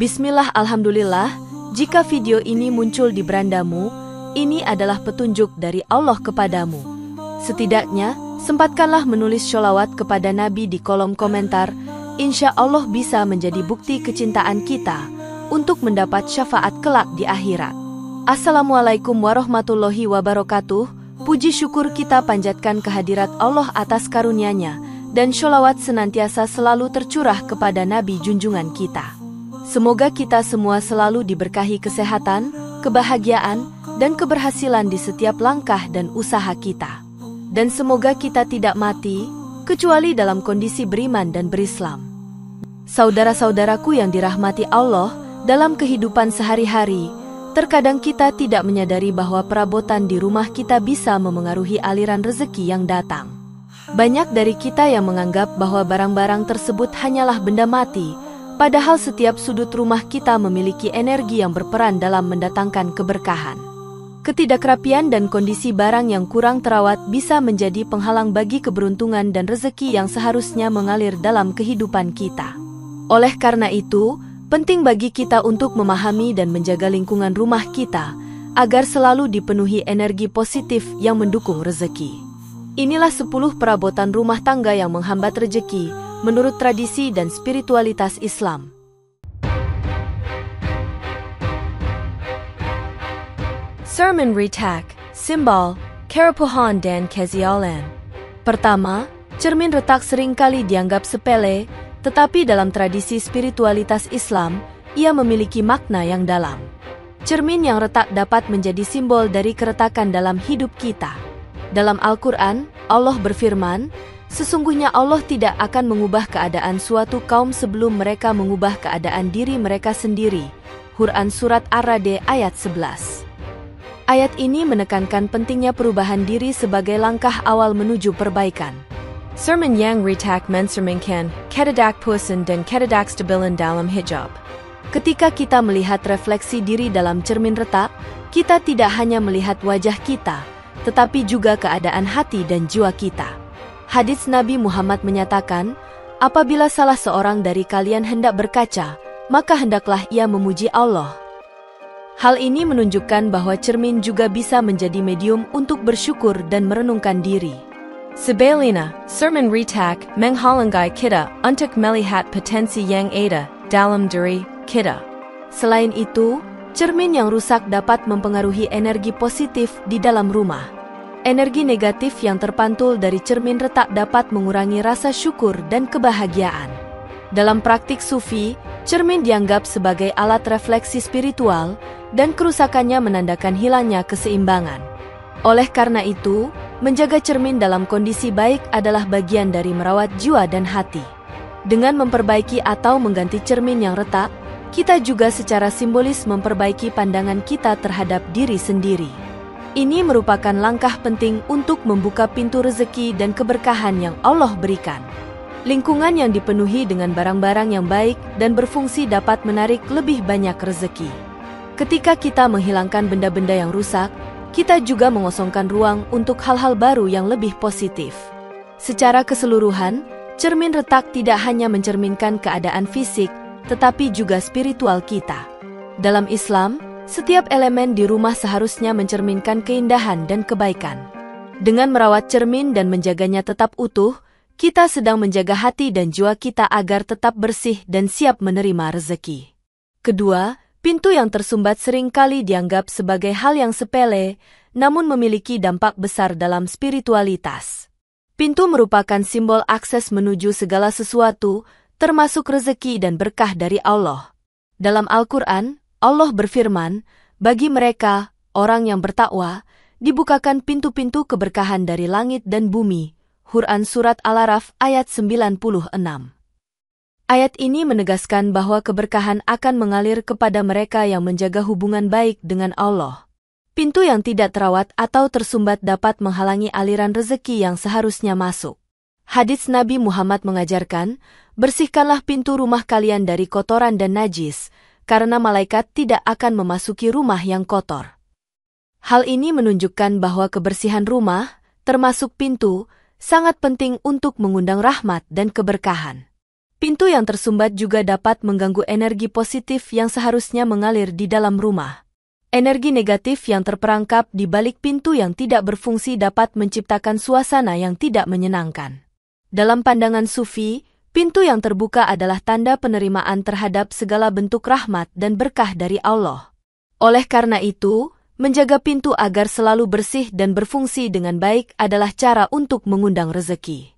Bismillah, alhamdulillah, jika video ini muncul di berandamu, ini adalah petunjuk dari Allah kepadamu. Setidaknya, sempatkanlah menulis sholawat kepada Nabi di kolom komentar, insya Allah bisa menjadi bukti kecintaan kita untuk mendapat syafaat kelak di akhirat. Assalamualaikum warahmatullahi wabarakatuh. Puji syukur kita panjatkan kehadirat Allah atas karunia-Nya, dan sholawat senantiasa selalu tercurah kepada Nabi junjungan kita. Semoga kita semua selalu diberkahi kesehatan, kebahagiaan, dan keberhasilan di setiap langkah dan usaha kita. Dan semoga kita tidak mati, kecuali dalam kondisi beriman dan berislam. Saudara-saudaraku yang dirahmati Allah, dalam kehidupan sehari-hari, terkadang kita tidak menyadari bahwa perabotan di rumah kita bisa memengaruhi aliran rezeki yang datang. Banyak dari kita yang menganggap bahwa barang-barang tersebut hanyalah benda mati, padahal setiap sudut rumah kita memiliki energi yang berperan dalam mendatangkan keberkahan. Ketidakrapian dan kondisi barang yang kurang terawat bisa menjadi penghalang bagi keberuntungan dan rezeki yang seharusnya mengalir dalam kehidupan kita. Oleh karena itu, penting bagi kita untuk memahami dan menjaga lingkungan rumah kita, agar selalu dipenuhi energi positif yang mendukung rezeki. Inilah 10 perabotan rumah tangga yang menghambat rezeki, menurut tradisi dan spiritualitas Islam. Cermin retak, simbol, kerapuhan dan kezialan. Pertama, cermin retak seringkali dianggap sepele, tetapi dalam tradisi spiritualitas Islam, ia memiliki makna yang dalam. Cermin yang retak dapat menjadi simbol dari keretakan dalam hidup kita. Dalam Al-Quran, Allah berfirman, sesungguhnya Allah tidak akan mengubah keadaan suatu kaum sebelum mereka mengubah keadaan diri mereka sendiri. Quran Surat Ar-Ra'd ayat 11. Ayat ini menekankan pentingnya perubahan diri sebagai langkah awal menuju perbaikan. Cermin yang retak mencerminkan ketidakpuasan dan ketidakstabilan dalam hidup. Ketika kita melihat refleksi diri dalam cermin retak, kita tidak hanya melihat wajah kita, tetapi juga keadaan hati dan jiwa kita. Hadits Nabi Muhammad menyatakan, apabila salah seorang dari kalian hendak berkaca, maka hendaklah ia memuji Allah. Hal ini menunjukkan bahwa cermin juga bisa menjadi medium untuk bersyukur dan merenungkan diri. Sebaliknya, cermin retak menghalangi kita untuk melihat potensi yang ada dalam diri kita. Selain itu, cermin yang rusak dapat mempengaruhi energi positif di dalam rumah. Energi negatif yang terpantul dari cermin retak dapat mengurangi rasa syukur dan kebahagiaan. Dalam praktik sufi, cermin dianggap sebagai alat refleksi spiritual, dan kerusakannya menandakan hilangnya keseimbangan. Oleh karena itu, menjaga cermin dalam kondisi baik adalah bagian dari merawat jiwa dan hati. Dengan memperbaiki atau mengganti cermin yang retak, kita juga secara simbolis memperbaiki pandangan kita terhadap diri sendiri. Ini merupakan langkah penting untuk membuka pintu rezeki dan keberkahan yang Allah berikan. Lingkungan yang dipenuhi dengan barang-barang yang baik dan berfungsi dapat menarik lebih banyak rezeki. Ketika kita menghilangkan benda-benda yang rusak, kita juga mengosongkan ruang untuk hal-hal baru yang lebih positif. Secara keseluruhan, cermin retak tidak hanya mencerminkan keadaan fisik, tetapi juga spiritual kita. Dalam Islam, setiap elemen di rumah seharusnya mencerminkan keindahan dan kebaikan. Dengan merawat cermin dan menjaganya tetap utuh, kita sedang menjaga hati dan jiwa kita agar tetap bersih dan siap menerima rezeki. Kedua, pintu yang tersumbat seringkali dianggap sebagai hal yang sepele, namun memiliki dampak besar dalam spiritualitas. Pintu merupakan simbol akses menuju segala sesuatu, termasuk rezeki dan berkah dari Allah. Dalam Al-Quran, Allah berfirman, bagi mereka, orang yang bertakwa, dibukakan pintu-pintu keberkahan dari langit dan bumi. Quran Surat Al-Araf ayat 96. Ayat ini menegaskan bahwa keberkahan akan mengalir kepada mereka yang menjaga hubungan baik dengan Allah. Pintu yang tidak terawat atau tersumbat dapat menghalangi aliran rezeki yang seharusnya masuk. Hadits Nabi Muhammad mengajarkan, bersihkanlah pintu rumah kalian dari kotoran dan najis, karena malaikat tidak akan memasuki rumah yang kotor. Hal ini menunjukkan bahwa kebersihan rumah, termasuk pintu, sangat penting untuk mengundang rahmat dan keberkahan. Pintu yang tersumbat juga dapat mengganggu energi positif yang seharusnya mengalir di dalam rumah. Energi negatif yang terperangkap di balik pintu yang tidak berfungsi dapat menciptakan suasana yang tidak menyenangkan. Dalam pandangan Sufi, pintu yang terbuka adalah tanda penerimaan terhadap segala bentuk rahmat dan berkah dari Allah. Oleh karena itu, menjaga pintu agar selalu bersih dan berfungsi dengan baik adalah cara untuk mengundang rezeki.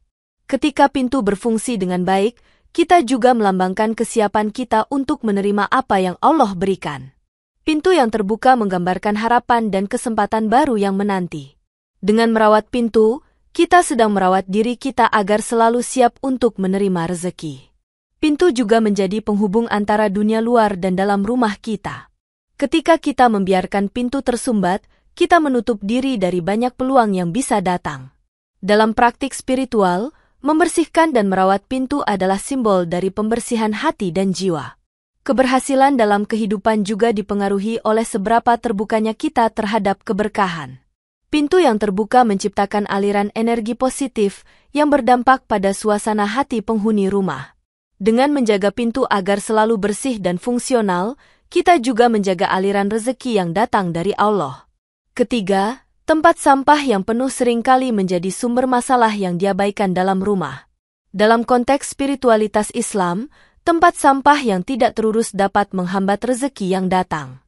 Ketika pintu berfungsi dengan baik, kita juga melambangkan kesiapan kita untuk menerima apa yang Allah berikan. Pintu yang terbuka menggambarkan harapan dan kesempatan baru yang menanti. Dengan merawat pintu, kita sedang merawat diri kita agar selalu siap untuk menerima rezeki. Pintu juga menjadi penghubung antara dunia luar dan dalam rumah kita. Ketika kita membiarkan pintu tersumbat, kita menutup diri dari banyak peluang yang bisa datang. Dalam praktik spiritual, membersihkan dan merawat pintu adalah simbol dari pembersihan hati dan jiwa. Keberhasilan dalam kehidupan juga dipengaruhi oleh seberapa terbukanya kita terhadap keberkahan. Pintu yang terbuka menciptakan aliran energi positif yang berdampak pada suasana hati penghuni rumah. Dengan menjaga pintu agar selalu bersih dan fungsional, kita juga menjaga aliran rezeki yang datang dari Allah. Ketiga, tempat sampah yang penuh seringkali menjadi sumber masalah yang diabaikan dalam rumah. Dalam konteks spiritualitas Islam, tempat sampah yang tidak terurus dapat menghambat rezeki yang datang.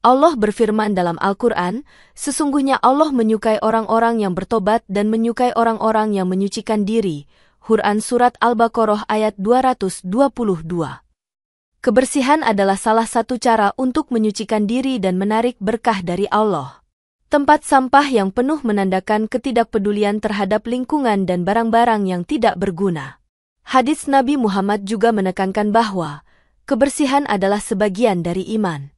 Allah berfirman dalam Al-Quran, sesungguhnya Allah menyukai orang-orang yang bertobat dan menyukai orang-orang yang menyucikan diri. Quran Surat Al-Baqarah ayat 222. Kebersihan adalah salah satu cara untuk menyucikan diri dan menarik berkah dari Allah. Tempat sampah yang penuh menandakan ketidakpedulian terhadap lingkungan dan barang-barang yang tidak berguna. Hadis Nabi Muhammad juga menekankan bahwa kebersihan adalah sebagian dari iman.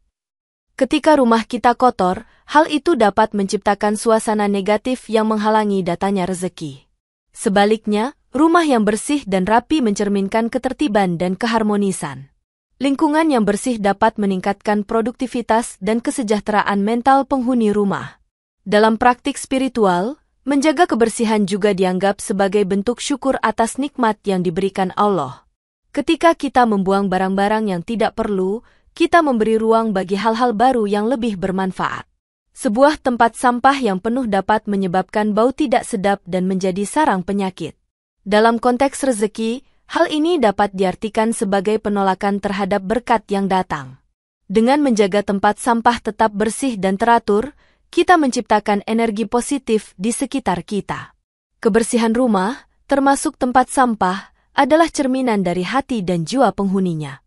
Ketika rumah kita kotor, hal itu dapat menciptakan suasana negatif yang menghalangi datangnya rezeki. Sebaliknya, rumah yang bersih dan rapi mencerminkan ketertiban dan keharmonisan. Lingkungan yang bersih dapat meningkatkan produktivitas dan kesejahteraan mental penghuni rumah. Dalam praktik spiritual, menjaga kebersihan juga dianggap sebagai bentuk syukur atas nikmat yang diberikan Allah. Ketika kita membuang barang-barang yang tidak perlu, kita memberi ruang bagi hal-hal baru yang lebih bermanfaat. Sebuah tempat sampah yang penuh dapat menyebabkan bau tidak sedap dan menjadi sarang penyakit. Dalam konteks rezeki, hal ini dapat diartikan sebagai penolakan terhadap berkat yang datang. Dengan menjaga tempat sampah tetap bersih dan teratur, kita menciptakan energi positif di sekitar kita. Kebersihan rumah, termasuk tempat sampah, adalah cerminan dari hati dan jiwa penghuninya.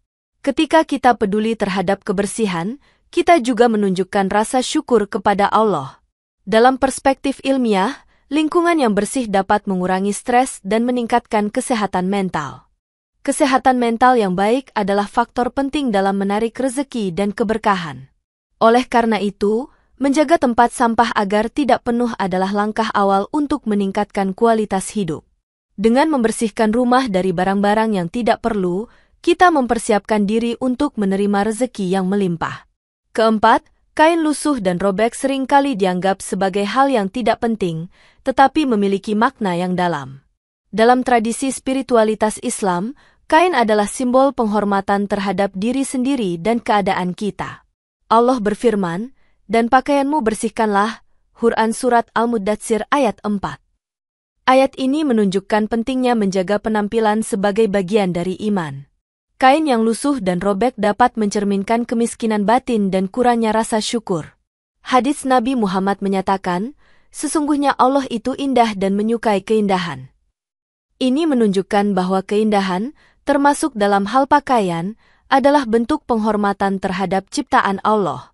Ketika kita peduli terhadap kebersihan, kita juga menunjukkan rasa syukur kepada Allah. Dalam perspektif ilmiah, lingkungan yang bersih dapat mengurangi stres dan meningkatkan kesehatan mental. Kesehatan mental yang baik adalah faktor penting dalam menarik rezeki dan keberkahan. Oleh karena itu, menjaga tempat sampah agar tidak penuh adalah langkah awal untuk meningkatkan kualitas hidup. Dengan membersihkan rumah dari barang-barang yang tidak perlu, kita mempersiapkan diri untuk menerima rezeki yang melimpah. Keempat, kain lusuh dan robek seringkali dianggap sebagai hal yang tidak penting, tetapi memiliki makna yang dalam. Dalam tradisi spiritualitas Islam, kain adalah simbol penghormatan terhadap diri sendiri dan keadaan kita. Allah berfirman, dan pakaianmu bersihkanlah, Quran Surat Al-Muddatsir ayat 4. Ayat ini menunjukkan pentingnya menjaga penampilan sebagai bagian dari iman. Kain yang lusuh dan robek dapat mencerminkan kemiskinan batin dan kurangnya rasa syukur. Hadis Nabi Muhammad menyatakan, sesungguhnya Allah itu indah dan menyukai keindahan. Ini menunjukkan bahwa keindahan, termasuk dalam hal pakaian, adalah bentuk penghormatan terhadap ciptaan Allah.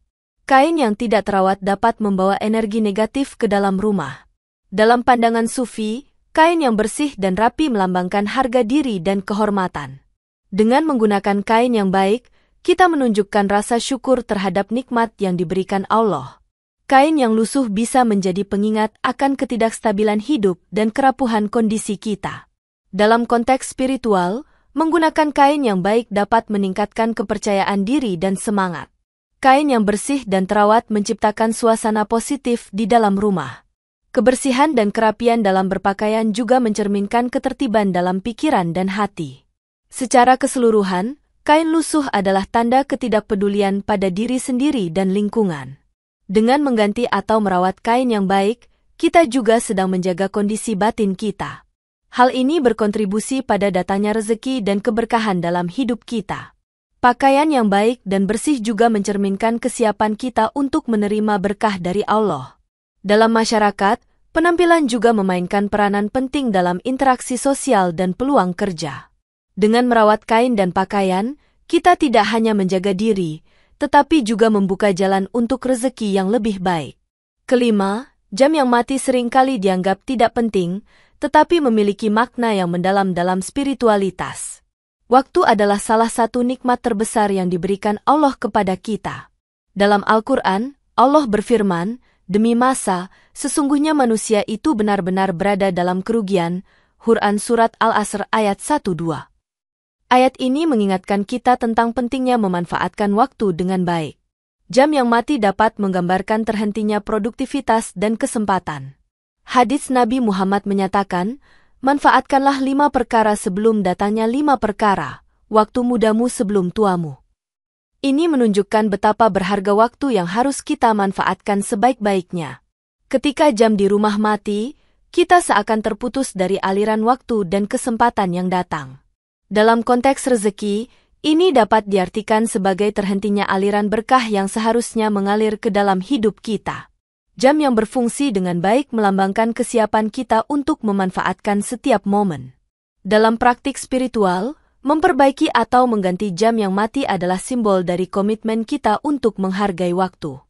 Kain yang tidak terawat dapat membawa energi negatif ke dalam rumah. Dalam pandangan Sufi, kain yang bersih dan rapi melambangkan harga diri dan kehormatan. Dengan menggunakan kain yang baik, kita menunjukkan rasa syukur terhadap nikmat yang diberikan Allah. Kain yang lusuh bisa menjadi pengingat akan ketidakstabilan hidup dan kerapuhan kondisi kita. Dalam konteks spiritual, menggunakan kain yang baik dapat meningkatkan kepercayaan diri dan semangat. Kain yang bersih dan terawat menciptakan suasana positif di dalam rumah. Kebersihan dan kerapian dalam berpakaian juga mencerminkan ketertiban dalam pikiran dan hati. Secara keseluruhan, kain lusuh adalah tanda ketidakpedulian pada diri sendiri dan lingkungan. Dengan mengganti atau merawat kain yang baik, kita juga sedang menjaga kondisi batin kita. Hal ini berkontribusi pada datangnya rezeki dan keberkahan dalam hidup kita. Pakaian yang baik dan bersih juga mencerminkan kesiapan kita untuk menerima berkah dari Allah. Dalam masyarakat, penampilan juga memainkan peranan penting dalam interaksi sosial dan peluang kerja. Dengan merawat kain dan pakaian, kita tidak hanya menjaga diri, tetapi juga membuka jalan untuk rezeki yang lebih baik. Kelima, jam yang mati seringkali dianggap tidak penting, tetapi memiliki makna yang mendalam dalam spiritualitas. Waktu adalah salah satu nikmat terbesar yang diberikan Allah kepada kita. Dalam Al-Quran, Allah berfirman, "Demi masa, sesungguhnya manusia itu benar-benar berada dalam kerugian." Quran Surat Al-Asr ayat 1-2. Ayat ini mengingatkan kita tentang pentingnya memanfaatkan waktu dengan baik. Jam yang mati dapat menggambarkan terhentinya produktivitas dan kesempatan. Hadits Nabi Muhammad menyatakan, manfaatkanlah 5 perkara sebelum datangnya 5 perkara, waktu mudamu sebelum tuamu. Ini menunjukkan betapa berharga waktu yang harus kita manfaatkan sebaik-baiknya. Ketika jam di rumah mati, kita seakan terputus dari aliran waktu dan kesempatan yang datang. Dalam konteks rezeki, ini dapat diartikan sebagai terhentinya aliran berkah yang seharusnya mengalir ke dalam hidup kita. Jam yang berfungsi dengan baik melambangkan kesiapan kita untuk memanfaatkan setiap momen. Dalam praktik spiritual, memperbaiki atau mengganti jam yang mati adalah simbol dari komitmen kita untuk menghargai waktu.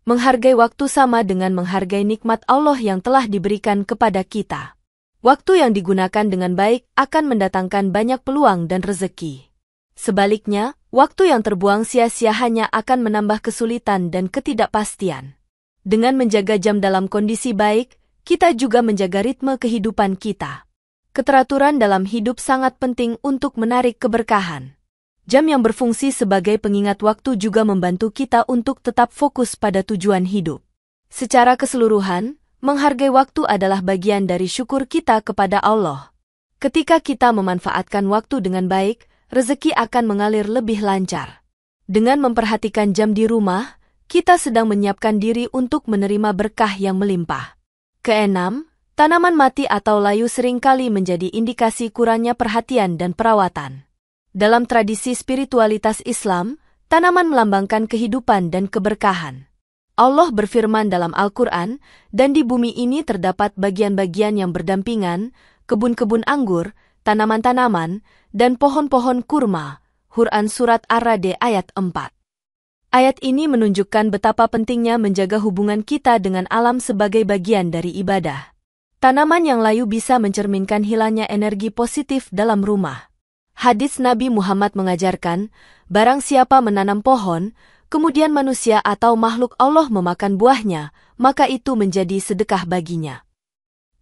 Menghargai waktu sama dengan menghargai nikmat Allah yang telah diberikan kepada kita. Waktu yang digunakan dengan baik akan mendatangkan banyak peluang dan rezeki. Sebaliknya, waktu yang terbuang sia-sia hanya akan menambah kesulitan dan ketidakpastian. Dengan menjaga jam dalam kondisi baik, kita juga menjaga ritme kehidupan kita. Keteraturan dalam hidup sangat penting untuk menarik keberkahan. Jam yang berfungsi sebagai pengingat waktu juga membantu kita untuk tetap fokus pada tujuan hidup. Secara keseluruhan, menghargai waktu adalah bagian dari syukur kita kepada Allah. Ketika kita memanfaatkan waktu dengan baik, rezeki akan mengalir lebih lancar. Dengan memperhatikan jam di rumah, kita sedang menyiapkan diri untuk menerima berkah yang melimpah. Keenam, tanaman mati atau layu seringkali menjadi indikasi kurangnya perhatian dan perawatan. Dalam tradisi spiritualitas Islam, tanaman melambangkan kehidupan dan keberkahan. Allah berfirman dalam Al-Quran, "Dan di bumi ini terdapat bagian-bagian yang berdampingan, kebun-kebun anggur, tanaman-tanaman, dan pohon-pohon kurma." Quran Surat Ar-Ra'd ayat 4. Ayat ini menunjukkan betapa pentingnya menjaga hubungan kita dengan alam sebagai bagian dari ibadah. Tanaman yang layu bisa mencerminkan hilangnya energi positif dalam rumah. Hadits Nabi Muhammad mengajarkan, barang siapa menanam pohon, kemudian manusia atau makhluk Allah memakan buahnya, maka itu menjadi sedekah baginya.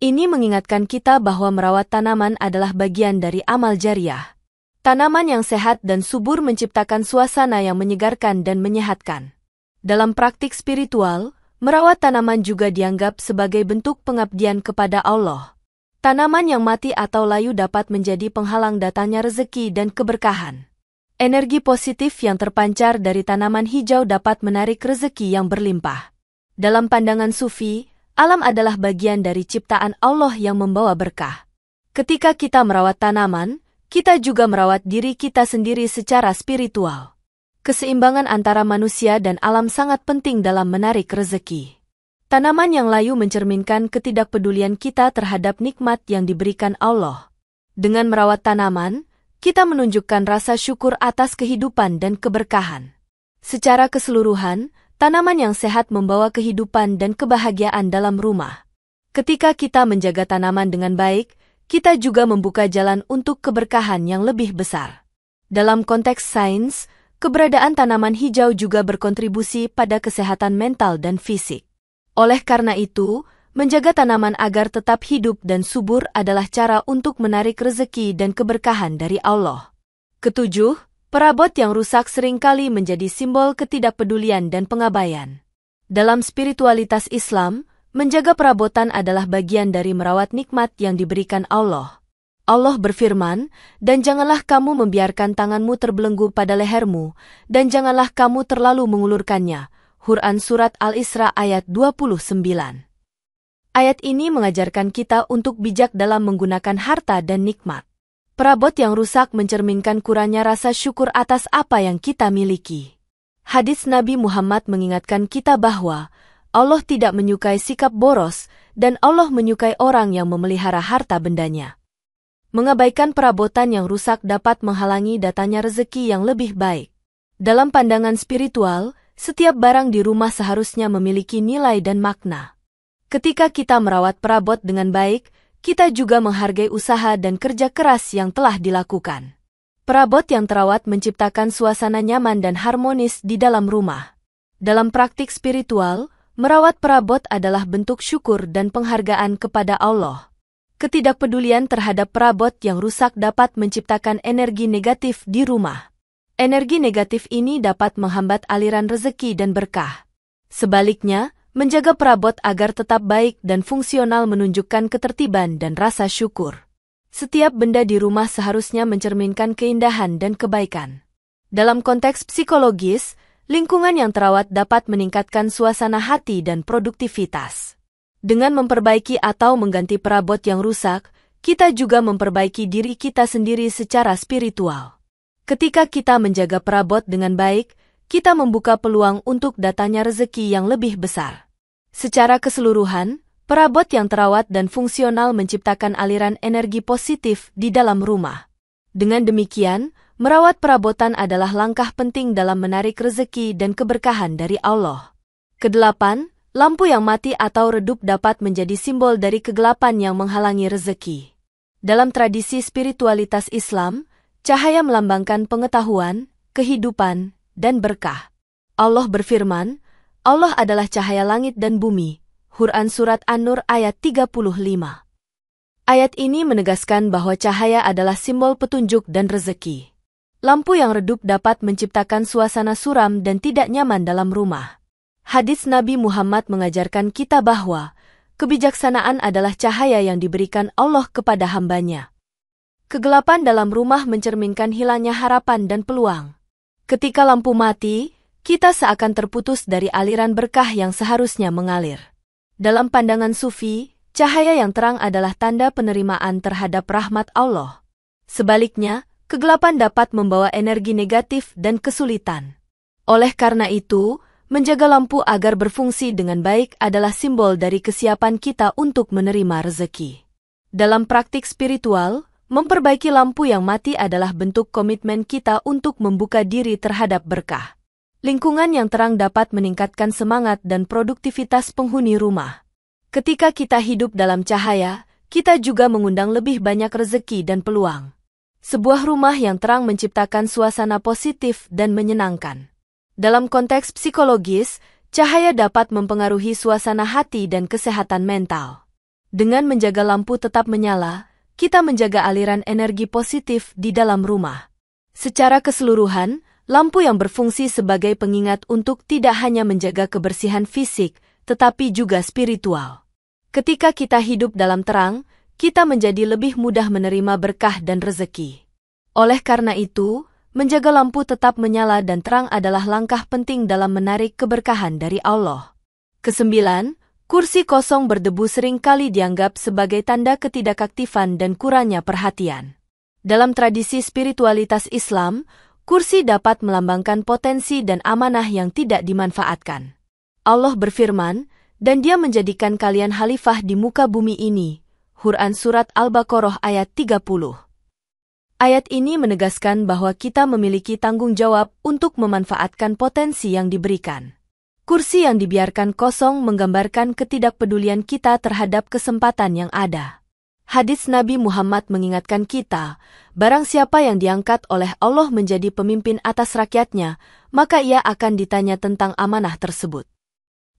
Ini mengingatkan kita bahwa merawat tanaman adalah bagian dari amal jariah. Tanaman yang sehat dan subur menciptakan suasana yang menyegarkan dan menyehatkan. Dalam praktik spiritual, merawat tanaman juga dianggap sebagai bentuk pengabdian kepada Allah. Tanaman yang mati atau layu dapat menjadi penghalang datangnya rezeki dan keberkahan. Energi positif yang terpancar dari tanaman hijau dapat menarik rezeki yang berlimpah. Dalam pandangan Sufi, alam adalah bagian dari ciptaan Allah yang membawa berkah. Ketika kita merawat tanaman, kita juga merawat diri kita sendiri secara spiritual. Keseimbangan antara manusia dan alam sangat penting dalam menarik rezeki. Tanaman yang layu mencerminkan ketidakpedulian kita terhadap nikmat yang diberikan Allah. Dengan merawat tanaman, kita menunjukkan rasa syukur atas kehidupan dan keberkahan. Secara keseluruhan, tanaman yang sehat membawa kehidupan dan kebahagiaan dalam rumah. Ketika kita menjaga tanaman dengan baik, kita juga membuka jalan untuk keberkahan yang lebih besar. Dalam konteks sains, keberadaan tanaman hijau juga berkontribusi pada kesehatan mental dan fisik. Oleh karena itu, menjaga tanaman agar tetap hidup dan subur adalah cara untuk menarik rezeki dan keberkahan dari Allah. Ketujuh, perabot yang rusak seringkali menjadi simbol ketidakpedulian dan pengabaian. Dalam spiritualitas Islam, menjaga perabotan adalah bagian dari merawat nikmat yang diberikan Allah. Allah berfirman, dan janganlah kamu membiarkan tanganmu terbelenggu pada lehermu, dan janganlah kamu terlalu mengulurkannya. Quran Surat Al-Isra ayat 29. Ayat ini mengajarkan kita untuk bijak dalam menggunakan harta dan nikmat. Perabot yang rusak mencerminkan kurangnya rasa syukur atas apa yang kita miliki. Hadis Nabi Muhammad mengingatkan kita bahwa Allah tidak menyukai sikap boros, dan Allah menyukai orang yang memelihara harta bendanya. Mengabaikan perabotan yang rusak dapat menghalangi datanya rezeki yang lebih baik. Dalam pandangan spiritual, setiap barang di rumah seharusnya memiliki nilai dan makna. Ketika kita merawat perabot dengan baik, kita juga menghargai usaha dan kerja keras yang telah dilakukan. Perabot yang terawat menciptakan suasana nyaman dan harmonis di dalam rumah. Dalam praktik spiritual, merawat perabot adalah bentuk syukur dan penghargaan kepada Allah. Ketidakpedulian terhadap perabot yang rusak dapat menciptakan energi negatif di rumah. Energi negatif ini dapat menghambat aliran rezeki dan berkah. Sebaliknya, menjaga perabot agar tetap baik dan fungsional menunjukkan ketertiban dan rasa syukur. Setiap benda di rumah seharusnya mencerminkan keindahan dan kebaikan. Dalam konteks psikologis, lingkungan yang terawat dapat meningkatkan suasana hati dan produktivitas. Dengan memperbaiki atau mengganti perabot yang rusak, kita juga memperbaiki diri kita sendiri secara spiritual. Ketika kita menjaga perabot dengan baik, kita membuka peluang untuk datanya rezeki yang lebih besar. Secara keseluruhan, perabot yang terawat dan fungsional menciptakan aliran energi positif di dalam rumah. Dengan demikian, merawat perabotan adalah langkah penting dalam menarik rezeki dan keberkahan dari Allah. Kedelapan, lampu yang mati atau redup dapat menjadi simbol dari kegelapan yang menghalangi rezeki. Dalam tradisi spiritualitas Islam, cahaya melambangkan pengetahuan, kehidupan, dan berkah. Allah berfirman, Allah adalah cahaya langit dan bumi. Quran Surat An-Nur ayat 35. Ayat ini menegaskan bahwa cahaya adalah simbol petunjuk dan rezeki. Lampu yang redup dapat menciptakan suasana suram dan tidak nyaman dalam rumah. Hadis Nabi Muhammad mengajarkan kita bahwa kebijaksanaan adalah cahaya yang diberikan Allah kepada hambanya. Kegelapan dalam rumah mencerminkan hilangnya harapan dan peluang. Ketika lampu mati, kita seakan terputus dari aliran berkah yang seharusnya mengalir. Dalam pandangan Sufi, cahaya yang terang adalah tanda penerimaan terhadap rahmat Allah. Sebaliknya, kegelapan dapat membawa energi negatif dan kesulitan. Oleh karena itu, menjaga lampu agar berfungsi dengan baik adalah simbol dari kesiapan kita untuk menerima rezeki. Dalam praktik spiritual, memperbaiki lampu yang mati adalah bentuk komitmen kita untuk membuka diri terhadap berkah. Lingkungan yang terang dapat meningkatkan semangat dan produktivitas penghuni rumah. Ketika kita hidup dalam cahaya, kita juga mengundang lebih banyak rezeki dan peluang. Sebuah rumah yang terang menciptakan suasana positif dan menyenangkan. Dalam konteks psikologis, cahaya dapat mempengaruhi suasana hati dan kesehatan mental. Dengan menjaga lampu tetap menyala, kita menjaga aliran energi positif di dalam rumah. Secara keseluruhan, lampu yang berfungsi sebagai pengingat untuk tidak hanya menjaga kebersihan fisik, tetapi juga spiritual. Ketika kita hidup dalam terang, kita menjadi lebih mudah menerima berkah dan rezeki. Oleh karena itu, menjaga lampu tetap menyala dan terang adalah langkah penting dalam menarik keberkahan dari Allah. Kesembilan, kursi kosong berdebu sering kali dianggap sebagai tanda ketidakaktifan dan kurangnya perhatian. Dalam tradisi spiritualitas Islam, kursi dapat melambangkan potensi dan amanah yang tidak dimanfaatkan. Allah berfirman, dan Dia menjadikan kalian khalifah di muka bumi ini. Quran Surat Al-Baqarah ayat 30. Ayat ini menegaskan bahwa kita memiliki tanggung jawab untuk memanfaatkan potensi yang diberikan. Kursi yang dibiarkan kosong menggambarkan ketidakpedulian kita terhadap kesempatan yang ada. Hadis Nabi Muhammad mengingatkan kita, barang siapa yang diangkat oleh Allah menjadi pemimpin atas rakyatnya, maka ia akan ditanya tentang amanah tersebut.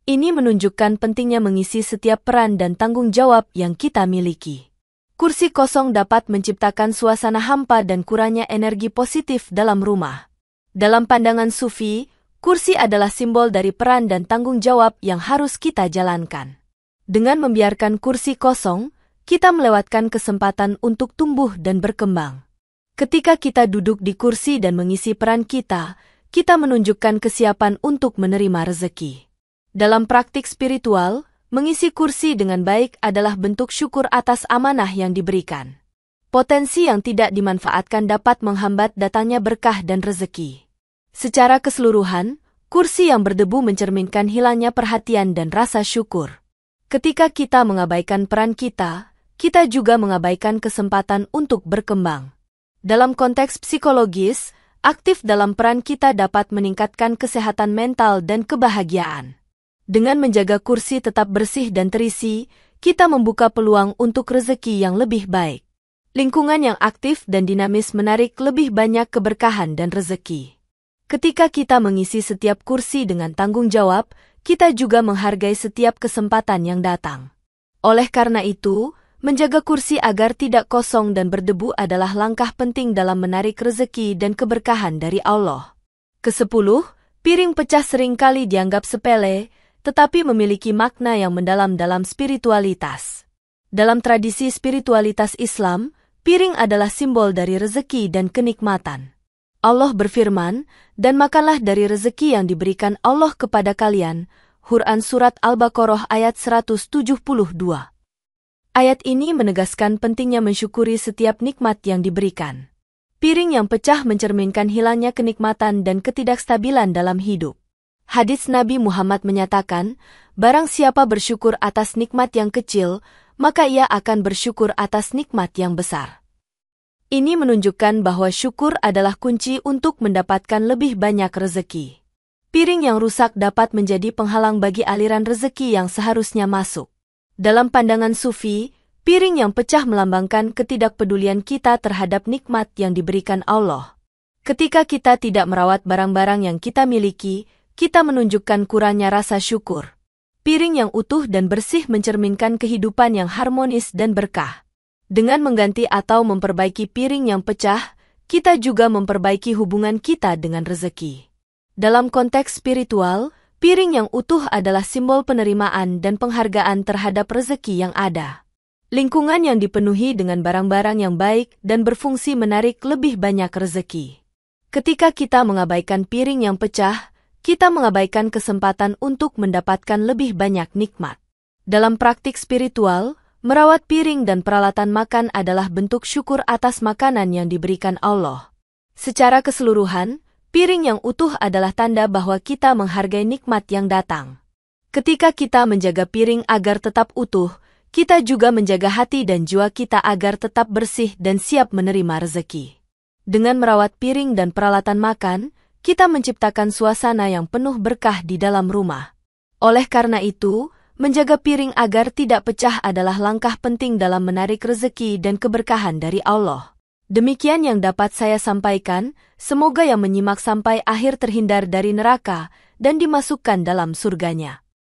Ini menunjukkan pentingnya mengisi setiap peran dan tanggung jawab yang kita miliki. Kursi kosong dapat menciptakan suasana hampa dan kurangnya energi positif dalam rumah. Dalam pandangan Sufi, kursi adalah simbol dari peran dan tanggung jawab yang harus kita jalankan. Dengan membiarkan kursi kosong, kita melewatkan kesempatan untuk tumbuh dan berkembang. Ketika kita duduk di kursi dan mengisi peran kita menunjukkan kesiapan untuk menerima rezeki. Dalam praktik spiritual, mengisi kursi dengan baik adalah bentuk syukur atas amanah yang diberikan. Potensi yang tidak dimanfaatkan dapat menghambat datangnya berkah dan rezeki. Secara keseluruhan, kursi yang berdebu mencerminkan hilangnya perhatian dan rasa syukur. Ketika kita mengabaikan peran kita juga mengabaikan kesempatan untuk berkembang. Dalam konteks psikologis, aktif dalam peran kita dapat meningkatkan kesehatan mental dan kebahagiaan. Dengan menjaga kursi tetap bersih dan terisi, kita membuka peluang untuk rezeki yang lebih baik. Lingkungan yang aktif dan dinamis menarik lebih banyak keberkahan dan rezeki. Ketika kita mengisi setiap kursi dengan tanggung jawab, kita juga menghargai setiap kesempatan yang datang. Oleh karena itu, menjaga kursi agar tidak kosong dan berdebu adalah langkah penting dalam menarik rezeki dan keberkahan dari Allah. Kesepuluh, piring pecah seringkali dianggap sepele, tetapi memiliki makna yang mendalam dalam spiritualitas. Dalam tradisi spiritualitas Islam, piring adalah simbol dari rezeki dan kenikmatan. Allah berfirman, "Dan makanlah dari rezeki yang diberikan Allah kepada kalian." Quran Surat Al-Baqarah ayat 172. Ayat ini menegaskan pentingnya mensyukuri setiap nikmat yang diberikan. Piring yang pecah mencerminkan hilangnya kenikmatan dan ketidakstabilan dalam hidup. Hadits Nabi Muhammad menyatakan, barang siapa bersyukur atas nikmat yang kecil, maka ia akan bersyukur atas nikmat yang besar. Ini menunjukkan bahwa syukur adalah kunci untuk mendapatkan lebih banyak rezeki. Piring yang rusak dapat menjadi penghalang bagi aliran rezeki yang seharusnya masuk. Dalam pandangan Sufi, piring yang pecah melambangkan ketidakpedulian kita terhadap nikmat yang diberikan Allah. Ketika kita tidak merawat barang-barang yang kita miliki, kita menunjukkan kurangnya rasa syukur. Piring yang utuh dan bersih mencerminkan kehidupan yang harmonis dan berkah. Dengan mengganti atau memperbaiki piring yang pecah, kita juga memperbaiki hubungan kita dengan rezeki. Dalam konteks spiritual, piring yang utuh adalah simbol penerimaan dan penghargaan terhadap rezeki yang ada. Lingkungan yang dipenuhi dengan barang-barang yang baik dan berfungsi menarik lebih banyak rezeki. Ketika kita mengabaikan piring yang pecah, kita mengabaikan kesempatan untuk mendapatkan lebih banyak nikmat. Dalam praktik spiritual, merawat piring dan peralatan makan adalah bentuk syukur atas makanan yang diberikan Allah. Secara keseluruhan, piring yang utuh adalah tanda bahwa kita menghargai nikmat yang datang. Ketika kita menjaga piring agar tetap utuh, kita juga menjaga hati dan jiwa kita agar tetap bersih dan siap menerima rezeki. Dengan merawat piring dan peralatan makan, kita menciptakan suasana yang penuh berkah di dalam rumah. Oleh karena itu, menjaga piring agar tidak pecah adalah langkah penting dalam menarik rezeki dan keberkahan dari Allah. Demikian yang dapat saya sampaikan, semoga yang menyimak sampai akhir terhindar dari neraka dan dimasukkan dalam surganya.